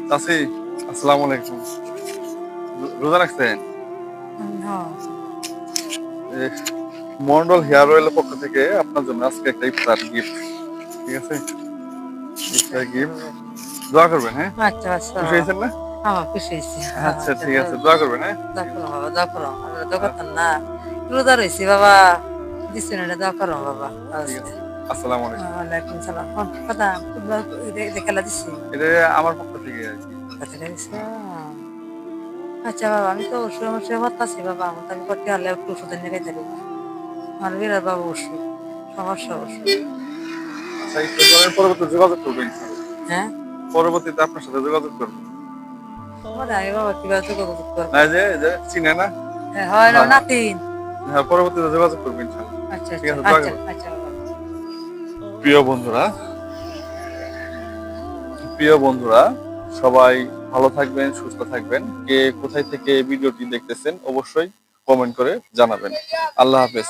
চাচি, আসসালামু আলাইকুম। রোজা রাখছেন? এ, মন্ডল হেয়ার অয়েলের পক্ষ থেকে আপনার জন্য আজকে একটা ইফতার গিফট, ঠিক আছে? ইফতার গিফট, দোয়া করবেন, হ্যাঁ? আচ্ছা আচ্ছা খুশি হয়েছেন না? আমার খুশি হয়েছি। আচ্ছা ঠিক আছে, দোয়া করবেন, হ্যাঁ? দোয়া করো বাবা, দোয়া করো। আমরা দোয়া আচ্ছা, করতাম না, রোজা রয়েছি বাবা, দিচ্ছি না, দোয়া করো বাবা। ঠিক আচ্ছা। আছে। আসসালামু আলাইকুম। ওয়ালাইকুম সালাম। কথা ফুটবল খেলা দিচ্ছি, এটা আমার পক্ষ থেকে আর কি। কথা দিচ্ছি। আচ্ছা বাবা, আমি তো অবশ্যই অবশ্যই হতাছি বাবা, আমার তো আমি করতে হলে একটু ওষুধ এনে খাইতে পারি। আমার বিরাট বাবা অসুখ, সমস্যা অসুখ। আচ্ছা, ইফতার করার পরবর্তীতে যোগাযোগ করবেন ইনশাআল্লাহ। হ্যাঁ, পরবর্তীতে আপনার সাথে যোগাযোগ করবো। মানে আমি বাবা কিভাবে যোগাযোগ করবো? না, এই যে চিনে না? হ্যাঁ, হয় না হ্যাঁ, নাতিন। হ্যাঁ, পরবর্তীতে যোগাযোগ করবেন ইনশাআল্লাহ। আচ্ছা ঠিক আচ্ছা আছে, দোয়া আচ্ছা করবেন। আচ্ছা বাবা। প্রিয় বন্ধুরা, প্রিয় বন্ধুরা, সবাই ভালো থাকবেন, সুস্থ থাকবেন। কে কোথায় থেকে এই ভিডিওটি দেখতেছেন অবশ্যই কমেন্ট করে জানাবেন। আল্লাহ হাফেজ।